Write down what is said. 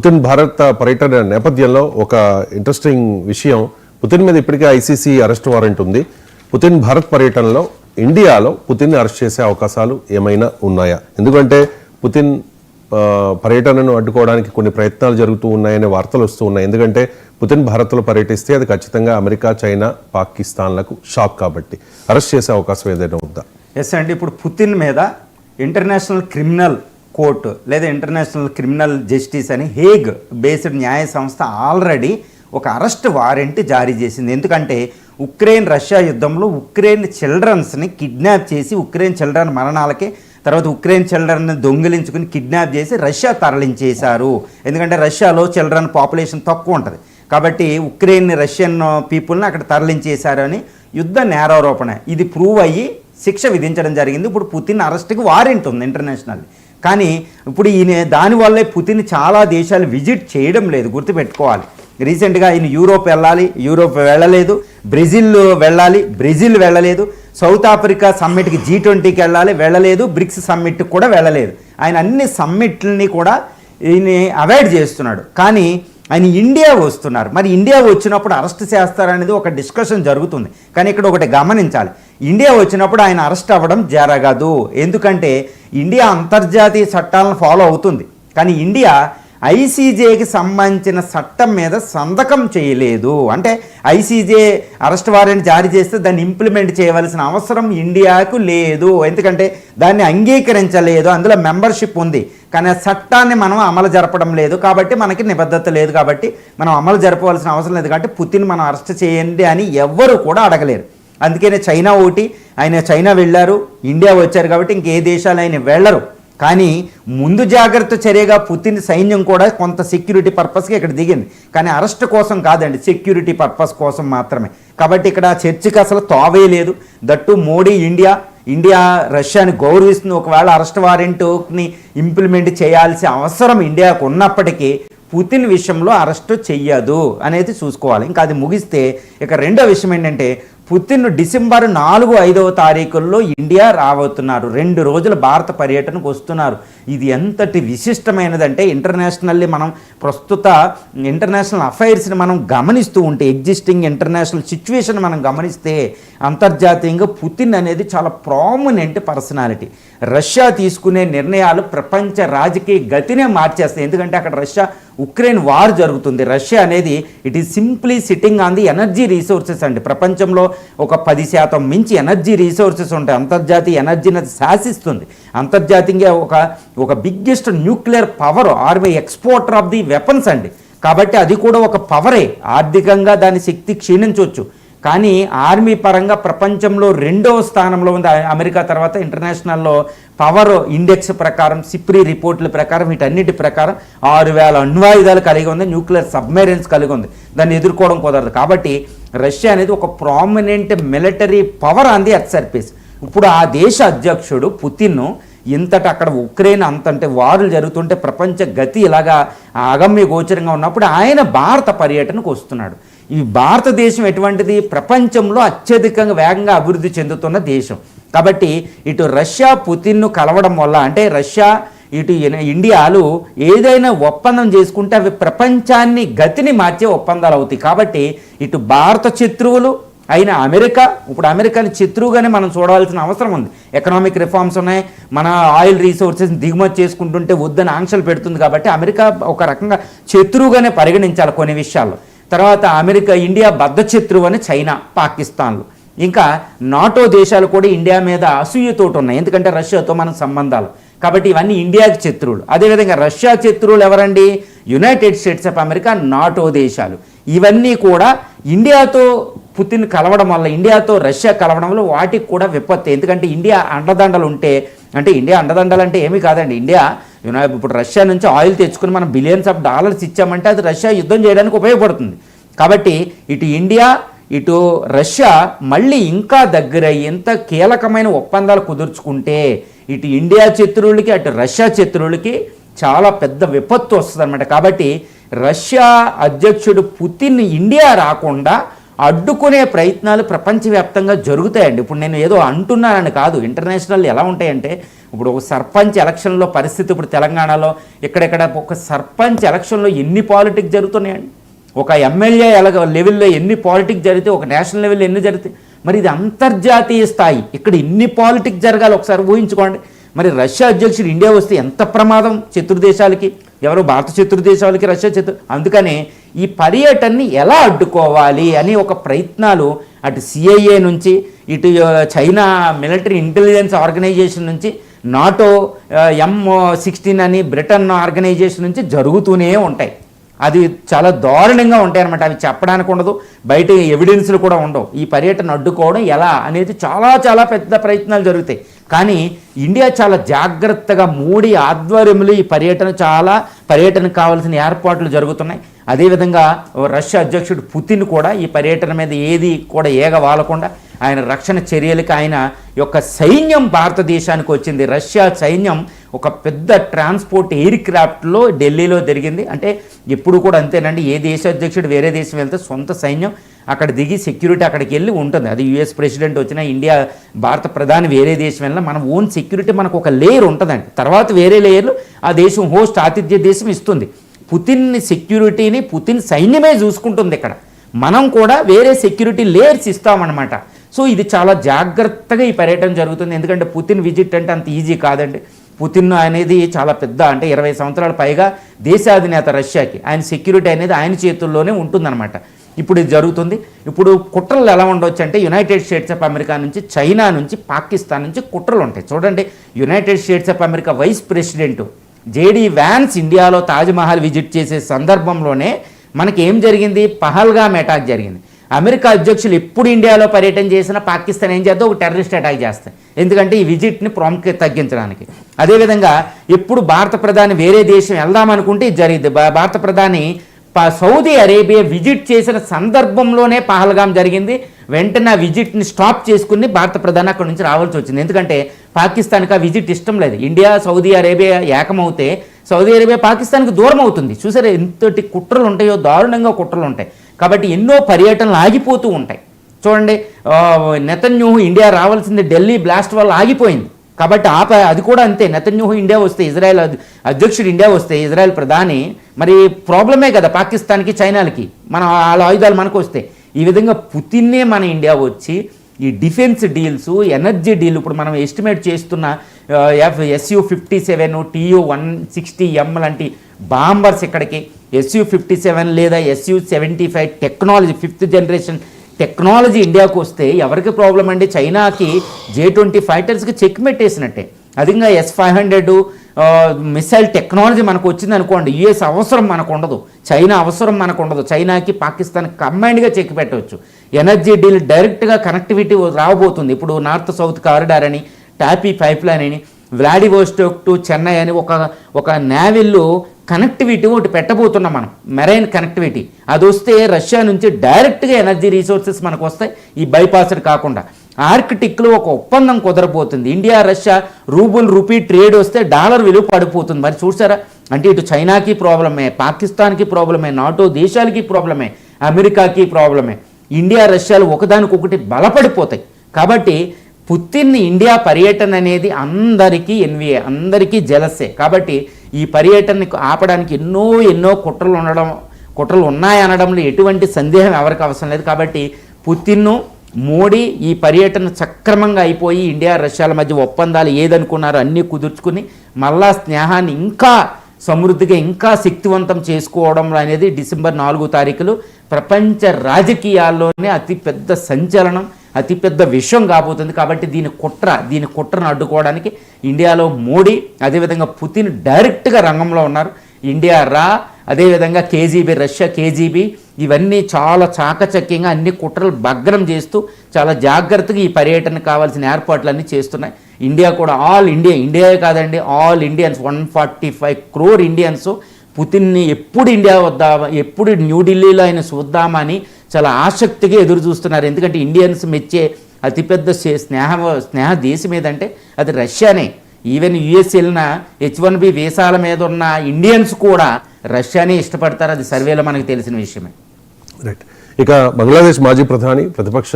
Putin Bharat పర్యటన నేపథ్యంలో ఒక ఇంట్రెస్టింగ్ విషయం, పుతిన్ మీద ఇప్పటికే ఐసీసీ అరెస్ట్ వారెంట్ ఉంది. పుతిన్ భారత్ పర్యటనలో ఇండియాలో పుతిన్ అరెస్ట్ చేసే అవకాశాలు ఏమైనా ఉన్నాయా? ఎందుకంటే పుతిన్ పర్యటనను అడ్డుకోవడానికి కొన్ని ప్రయత్నాలు జరుగుతూ ఉన్నాయనే వార్తలు వస్తూ ఉన్నాయి. ఎందుకంటే పుతిన్ భారత్లో పర్యటిస్తే అది ఖచ్చితంగా అమెరికా, చైనా, పాకిస్తాన్లకు షాక్ కాబట్టి అరెస్ట్ చేసే అవకాశం ఏదైనా ఉందా? ఎస్ అండి, ఇప్పుడు పుతిన్ మీద ఇంటర్నేషనల్ క్రిమినల్ కోర్టు లేదా ఇంటర్నేషనల్ క్రిమినల్ జస్టిస్ అని హేగ్ బేస్డ్ న్యాయ సంస్థ ఆల్రెడీ ఒక అరెస్ట్ వారెంట్ జారీ చేసింది. ఎందుకంటే ఉక్రెయిన్ రష్యా యుద్ధంలో ఉక్రెయిన్ చిల్డ్రన్స్ని కిడ్నాప్ చేసి ఉక్రెయిన్ చిల్డ్రన్ మరణాలకి తర్వాత ఉక్రెయిన్ చిల్డ్రన్ని దొంగిలించుకుని కిడ్నాప్ చేసి రష్యా తరలించేశారు. ఎందుకంటే రష్యాలో చిల్డ్రన్ పాపులేషన్ తక్కువ ఉంటుంది కాబట్టి ఉక్రెయిన్ రష్యన్ పీపుల్ని అక్కడ తరలించేశారు అని యుద్ధ నేరారోపణ ఇది ప్రూవ్ అయ్యి శిక్ష విధించడం జరిగింది. ఇప్పుడు పుతిన్ అరెస్ట్కి వారెంట్ ఉంది ఇంటర్నేషనల్. కానీ ఇప్పుడు ఈయన దానివల్లే పుతిన్ చాలా దేశాలు విజిట్ చేయడం లేదు, గుర్తుపెట్టుకోవాలి. రీసెంట్గా ఆయన యూరోప్ వెళ్ళలేదు, బ్రెజిల్ వెళ్ళాలి, బ్రెజిల్ వెళ్ళలేదు, సౌత్ ఆఫ్రికా సమ్మిట్కి G20కి వెళ్ళలేదు, బ్రిక్స్ సమ్మిట్కి కూడా వెళ్ళలేదు. ఆయన అన్ని సమ్మిట్లని కూడా ఈయన అవాయిడ్ చేస్తున్నాడు. కానీ ఆయన ఇండియా వస్తున్నారు. మరి ఇండియా వచ్చినప్పుడు అరెస్ట్ చేస్తారనేది ఒక డిస్కషన్ జరుగుతుంది. కానీ ఇక్కడ ఒకటి గమనించాలి, ఇండియా వచ్చినప్పుడు ఆయన అరెస్ట్ అవ్వడం జరగదు. ఎందుకంటే ఇండియా అంతర్జాతీయ చట్టాలను ఫాలో అవుతుంది. కానీ ఇండియా ఐసీజేకి సంబంధించిన చట్టం మీద సంతకం చేయలేదు. అంటే ఐసీజే అరెస్ట్ వారెంట్ జారీ చేస్తే దాన్ని ఇంప్లిమెంట్ చేయవలసిన అవసరం ఇండియాకు లేదు. ఎందుకంటే దాన్ని అంగీకరించలేదు, అందులో మెంబర్షిప్ ఉంది. కానీ ఆ చట్టాన్ని మనం అమలు జరపడం లేదు కాబట్టి మనకి నిబద్ధత లేదు కాబట్టి మనం అమలు జరపవలసిన అవసరం లేదు. కాబట్టి పుతిన్ మనం అరెస్ట్ చేయండి అని ఎవ్వరు కూడా అడగలేరు. అందుకనే చైనా ఆయన చైనా వెళ్ళారు, ఇండియా వచ్చారు కాబట్టి ఇంకే దేశాలు ఆయన వెళ్ళరు. కానీ ముందు జాగ్రత్త చర్యగా పుతిన్ సైన్యం కూడా కొంత సెక్యూరిటీ పర్పస్కి ఇక్కడ దిగింది. కానీ అరెస్ట్ కోసం కాదండి, సెక్యూరిటీ పర్పస్ కోసం మాత్రమే. కాబట్టి ఇక్కడ చర్చకి అసలు తోవే లేదు. దట్టు మోడీ ఇండియా రష్యాని గౌరవిస్తుంది. ఒకవేళ అరెస్ట్ వారెంట్ని ఇంప్లిమెంట్ చేయాల్సిన అవసరం ఇండియాకు ఉన్నప్పటికీ పుతిన్ విషయంలో అరెస్టు చెయ్యదు అనేది చూసుకోవాలి. ఇంకా అది ముగిస్తే ఇక రెండో విషయం ఏంటంటే పుతిన్ డిసెంబర్ 4-5వ తారీఖుల్లో ఇండియా రాబోతున్నారు. 2 రోజుల భారత పర్యటనకు వస్తున్నారు. ఇది ఎంతటి విశిష్టమైనదంటే ఇంటర్నేషనల్లీ మనం ప్రస్తుత ఇంటర్నేషనల్ అఫైర్స్ని మనం గమనిస్తూ ఉంటే ఎగ్జిస్టింగ్ ఇంటర్నేషనల్ సిచ్యువేషన్ మనం గమనిస్తే అంతర్జాతీయంగా పుతిన్ అనేది చాలా ప్రామినెంట్ పర్సనాలిటీ. రష్యా తీసుకునే నిర్ణయాలు ప్రపంచ రాజకీయ గతినే మార్చేస్తాయి. ఎందుకంటే అక్కడ రష్యా ఉక్రెయిన్ వార్ జరుగుతుంది. రష్యా అనేది it is simply sitting on the energy resources అండి. ప్రపంచంలో ఒక 10% మించి ఎనర్జీ రీసోర్సెస్ ఉంటాయి. అంతర్జాతీయ ఎనర్జీని శాసిస్తుంది. అంతర్జాతీయంగా ఒక biggest nuclear power army exporter of the weapons అండి. కాబట్టి అది కూడా ఒక పవరే. ఆర్థికంగా దాని శక్తి క్షీణించవచ్చు కానీ ఆర్మీ పరంగా ప్రపంచంలో 2వ స్థానంలో ఉంది అమెరికా తర్వాత. ఇంటర్నేషనల్లో పవర్ ఇండెక్స్ ప్రకారం, సిప్రీ రిపోర్టుల ప్రకారం, వీటన్నిటి ప్రకారం 6000 అణ్వాయుధాలు కలిగి ఉంది, న్యూక్లియర్ సబ్మెరైన్స్ కలిగి ఉంది. దాన్ని ఎదుర్కోవడం కుదరదు. కాబట్టి రష్యా అనేది ఒక prominent military power on the earth surface. ఇప్పుడు ఆ దేశ అధ్యక్షుడు పుతిన్ ఇంతటి అక్కడ ఉక్రెయిన్ అంతంటే వారులు జరుగుతుంటే ప్రపంచ గతి ఇలాగా అగమ్య గోచరంగా ఉన్నప్పుడు ఆయన భారత పర్యటనకు వస్తున్నాడు. ఈ భారతదేశం ఎటువంటిది? ప్రపంచంలో అత్యధికంగా వేగంగా అభివృద్ధి చెందుతున్న దేశం. కాబట్టి ఇటు రష్యా పుతిన్ను కలవడం వల్ల అంటే రష్యా ఇటు ఇండియాలు ఏదైనా ఒప్పందం చేసుకుంటే అవి ప్రపంచాన్ని గతిని మార్చే ఒప్పందాలు అవుతాయి. కాబట్టి ఇటు భారత శత్రువులు అయిన అమెరికా, ఇప్పుడు అమెరికాని శత్రువుగానే మనం చూడవలసిన అవసరం ఉంది. ఎకనామిక్ రిఫార్మ్స్ ఉన్నాయి, మన ఆయిల్ రీసోర్సెస్ దిగుమతి చేసుకుంటుంటే వద్దని ఆంక్షలు పెడుతుంది. కాబట్టి అమెరికా ఒక రకంగా శత్రువుగానే పరిగణించాలి కొన్ని విషయాల్లో. తర్వాత ఇండియా బద్ధ శత్రువు అని చైనా, పాకిస్తాన్లు, ఇంకా నాటో దేశాలు కూడా ఇండియా మీద అసూయతోటి ఉన్నాయి. ఎందుకంటే రష్యాతో మన సంబంధాలు. కాబట్టి ఇవన్నీ ఇండియాకి శత్రువులు. అదేవిధంగా రష్యా శత్రువులు ఎవరండి? United States of America, NATO దేశాలు. ఇవన్నీ కూడా ఇండియాతో పుతిన్ కలవడం వల్ల, ఇండియాతో రష్యా కలవడం వల్ల వాటికి కూడా విపత్తు. ఎందుకంటే ఇండియా అండదండలు ఉంటే, అంటే ఇండియా అండదండలు అంటే ఏమీ కాదండి. ఇండియా ఇప్పుడు రష్యా నుంచి ఆయిల్ తెచ్చుకుని మనం బిలియన్స్ ఆఫ్ డాలర్స్ ఇచ్చామంటే అది రష్యా యుద్ధం చేయడానికి ఉపయోగపడుతుంది. కాబట్టి ఇటు ఇండియా ఇటు రష్యా మళ్ళీ ఇంకా దగ్గర ఎంత కీలకమైన ఒప్పందాలు కుదుర్చుకుంటే ఇటు ఇండియా శత్రువులకి అటు రష్యా శత్రువులకి చాలా పెద్ద విపత్తు వస్తుంది అనమాట. కాబట్టి రష్యా అధ్యక్షుడు పుతిన్ ఇండియా రాకుండా అడ్డుకునే ప్రయత్నాలు ప్రపంచవ్యాప్తంగా జరుగుతాయండి. ఇప్పుడు నేను ఏదో అంటున్నానని కాదు, ఇంటర్నేషనల్ ఎలా ఉంటాయంటే ఇప్పుడు ఒక సర్పంచ్ ఎలక్షన్లో పరిస్థితి, ఇప్పుడు తెలంగాణలో ఇక్కడెక్కడ ఒక సర్పంచ్ ఎలక్షన్లో ఎన్ని పాలిటిక్స్ జరుగుతున్నాయండి, ఒక ఎమ్మెల్యే లెవెల్లో ఎన్ని పాలిటిక్స్ జరిగితే ఒక నేషనల్ లెవెల్లో ఎన్ని జరుగుతాయి. మరి ఇది అంతర్జాతీయ స్థాయి, ఇక్కడ ఇన్ని పాలిటిక్స్ జరగాలి. ఒకసారి ఊహించుకోండి. మరి రష్యా అధ్యక్షుడు ఇండియా వస్తే ఎంత ప్రమాదం శత్రుదేశాలకి, ఎవరు భారత శత్రుదేశాలకి రష్యా అందుకనే ఈ పర్యటనని ఎలా అడ్డుకోవాలి అని ఒక ప్రయత్నాలు అటు సిఐఏ నుంచి, ఇటు చైనా మిలిటరీ ఇంటెలిజెన్స్ ఆర్గనైజేషన్ నుంచి, నాటో M16 అని బ్రిటన్ ఆర్గనైజేషన్ నుంచి జరుగుతూనే ఉంటాయి. అది చాలా దారుణంగా ఉంటాయి అన్నమాట. అవి చెప్పడానికి ఉండదు, బయట ఎవిడెన్స్లు కూడా ఉండవు. ఈ పర్యటన అడ్డుకోవడం ఎలా అనేది చాలా చాలా పెద్ద ప్రయత్నాలు జరుగుతాయి. కానీ ఇండియా చాలా జాగ్రత్తగా మోడీ ఆధ్వర్యంలో ఈ పర్యటనకు కావాల్సిన ఏర్పాట్లు జరుగుతున్నాయి. అదేవిధంగా రష్యా అధ్యక్షుడు పుతిన్ కూడా ఈ పర్యటన మీద ఏది కూడా వాలకుండా ఆయన రక్షణ చర్యలకు ఆయన యొక్క సైన్యం భారతదేశానికి వచ్చింది. రష్యా సైన్యం ఒక పెద్ద ట్రాన్స్పోర్ట్ ఎయిర్ క్రాఫ్ట్లో ఢిల్లీలో జరిగింది. అంటే ఎప్పుడు కూడా అంతేనండి, ఏ దేశ అధ్యక్షుడు వేరే దేశం వెళ్తే సొంత సైన్యం అక్కడ దిగి సెక్యూరిటీ అక్కడికి వెళ్ళి ఉంటుంది. అది యుఎస్ ప్రెసిడెంట్ వచ్చినా, ఇండియా భారత ప్రధాని వేరే దేశం వెళ్ళినా మన ఓన్ సెక్యూరిటీ మనకు ఒక లేయర్ ఉంటుందండి. తర్వాత వేరే లేయర్లు ఆ దేశం హోస్ట్ ఆతిథ్య దేశం ఇస్తుంది. పుతిన్ సెక్యూరిటీని పుతిన్ సైన్యమే చూసుకుంటుంది. ఇక్కడ మనం కూడా వేరే సెక్యూరిటీ లేయర్స్ ఇస్తామన్నమాట. సో ఇది చాలా జాగ్రత్తగా ఈ పర్యటన జరుగుతుంది. ఎందుకంటే పుతిన్ విజిట్ అంటే అంత ఈజీ కాదండి. పుతిన్ అనేది చాలా పెద్ద, అంటే 20 సంవత్సరాల పైగా దేశాధినేత రష్యాకి, ఆయన సెక్యూరిటీ అనేది ఆయన చేతుల్లోనే ఉంటుందన్నమాట. ఇప్పుడు ఇది జరుగుతుంది. ఇప్పుడు కుట్రలు ఎలా ఉండవచ్చు అంటే యునైటెడ్ స్టేట్స్ ఆఫ్ అమెరికా నుంచి, చైనా నుంచి, పాకిస్తాన్ నుంచి కుట్రలు ఉంటాయి. చూడండి, United States of America vice president JD Vance ఇండియాలో తాజ్మహల్ విజిట్ చేసే సందర్భంలోనే మనకి ఏం జరిగింది, పహల్గామ్ అటాక్ జరిగింది. అమెరికా అధ్యక్షులు ఎప్పుడు ఇండియాలో పర్యటన చేసినా పాకిస్తాన్ ఏం చేద్దాం, ఒక టెర్రరిస్ట్ అటాక్ చేస్తాయి. ఎందుకంటే ఈ విజిట్ని ప్రాముఖ్యత తగ్గించడానికి. అదేవిధంగా ఎప్పుడు భారత ప్రధాని వేరే దేశం వెళ్దామనుకుంటే ఇది జరిగింది. భారత ప్రధాని సౌదీ అరేబియా విజిట్ చేసిన సందర్భంలోనే పహల్గామ్ జరిగింది. వెంటనే ఆ విజిట్ని స్టాప్ చేసుకుని భారత ప్రధాని అక్కడి నుంచి రావాల్సి వచ్చింది. ఎందుకంటే పాకిస్తాన్కి ఆ విజిట్ ఇష్టం లేదు. ఇండియా సౌదీ అరేబియా ఏకమవుతే సౌదీ అరేబియా పాకిస్తాన్కి దూరం అవుతుంది. చూసారా ఎంతటి కుట్రలు ఉంటాయో, దారుణంగా కుట్రలు ఉంటాయి. కాబట్టి ఎన్నో పర్యటనలు ఆగిపోతూ ఉంటాయి. చూడండి, నెతన్యాహు ఇండియా రావాల్సింది ఢిల్లీ బ్లాస్ట్ వల్ల ఆగిపోయింది. కాబట్టి అది కూడా అంతే. నెతన్యాహు ఇండియా వస్తే, ఇజ్రాయెల్ అధ్యక్షుడు ఇండియా వస్తే, ఇజ్రాయెల్ ప్రధాని మరి ప్రాబ్లమే కదా పాకిస్తాన్కి, చైనాలకి. మన వాళ్ళ ఆయుధాలు మనకు వస్తే. ఈ విధంగా పుతిన్నే మన ఇండియా వచ్చి ఈ డిఫెన్స్ డీల్స్, ఎనర్జీ డీల్, ఇప్పుడు మనం ఎస్టిమేట్ చేస్తున్న SU-57, TU-160M లాంటి బాంబర్స్ ఇక్కడికి, SU-57 లేదా SU-75 technology, 5th generation technology ఇండియాకు వస్తే ఎవరికి ప్రాబ్లం అండి? చైనాకి J-20 ఫైటర్స్కి చెక్ మెట్టేసినట్టే. అదిగా S-500 మిసైల్ టెక్నాలజీ మనకు వచ్చింది అనుకోండి, యుఎస్ అవసరం మనకు ఉండదు, చైనా అవసరం మనకు ఉండదు. చైనాకి పాకిస్తాన్కి కంబైన్డ్గా చెక్ పెట్టవచ్చు. ఎనర్జీ డీల్ డైరెక్ట్గా కనెక్టివిటీ రాబోతుంది. ఇప్పుడు నార్త్ సౌత్ కారిడార్ అని, టాపీ పైప్ లైన్ అని, వ్లాడివోస్టోక్ టు చెన్నై అని ఒక నేవిల్లో కనెక్టివిటీ ఒకటి పెట్టబోతున్నాం మనం, మెరైన్ కనెక్టివిటీ. అది వస్తే రష్యా నుంచి డైరెక్ట్గా ఎనర్జీ రీసోర్సెస్ మనకు వస్తాయి, ఈ బైపాస్డ్ కాకుండా. ఆర్కిటిక్లో ఒక ఒప్పందం కుదరబోతుంది. ఇండియా రష్యా రూపీ ట్రేడ్ వస్తే డాలర్ విలువ పడిపోతుంది. మరి చూసారా, అంటే ఇటు చైనాకి ప్రాబ్లమే, పాకిస్తాన్కి ప్రాబ్లమే, నాటో దేశాలకి ప్రాబ్లమే, అమెరికాకి ప్రాబ్లమే. ఇండియా రష్యాలు ఒకదానికొకటి బలపడిపోతాయి. కాబట్టి పుతిన్ ఇండియా పర్యటన అనేది అందరికీ ఎన్విఏ, అందరికీ జలసే. కాబట్టి ఈ పర్యటనని ఆపడానికి ఎన్నో కుట్రలు ఉన్నాయనడంలో ఎటువంటి సందేహం ఎవరికి అవసరం లేదు. కాబట్టి పుతిన్ను, మోడీ ఈ పర్యటన సక్రమంగా అయిపోయి ఇండియా రష్యాల మధ్య ఒప్పందాలు ఏదనుకున్నారో అన్నీ కుదుర్చుకుని మళ్ళా స్నేహాన్ని ఇంకా సమృద్ధిగా, ఇంకా శక్తివంతం చేసుకోవడం అనేది డిసెంబర్ 4వ తారీఖులో ప్రపంచ రాజకీయాల్లోనే అతిపెద్ద సంచలనం, అతిపెద్ద విషయం కాబోతుంది. కాబట్టి దీని కుట్రను అడ్డుకోవడానికి ఇండియాలో మోడీ, అదేవిధంగా పుతిన్ డైరెక్ట్గా రంగంలో ఉన్నారు. ఇండియా అదేవిధంగా KGB, రష్యా KGB ఇవన్నీ చాలా చాకచక్యంగా అన్ని కుట్రలు భగ్నం చేస్తూ చాలా జాగ్రత్తగా ఈ పర్యటనకు కావాల్సిన ఏర్పాట్లన్నీ చేస్తున్నాయి. ఇండియా కూడా ఇండియా కాదండి, ఆల్ ఇండియన్స్ 145 crore ఇండియన్స్ పుతిన్ని ఎప్పుడు న్యూఢిల్లీలో ఆయన చూద్దామని చాలా ఆసక్తిగా ఎదురు చూస్తున్నారు. ఎందుకంటే ఇండియన్స్ మెచ్చే అతిపెద్ద స్నేహ దేశం ఏదంటే అది రష్యానే. ఈవెన్ US వెళ్ళిన H-1B వీసాల మీద ఉన్న ఇండియన్స్ కూడా రష్యానే ఇష్టపడతారు. అది సర్వేలో మనకు తెలిసిన విషయమే. రైట్. ఇక బంగ్లాదేశ్ మాజీ ప్రధాని ప్రతిపక్ష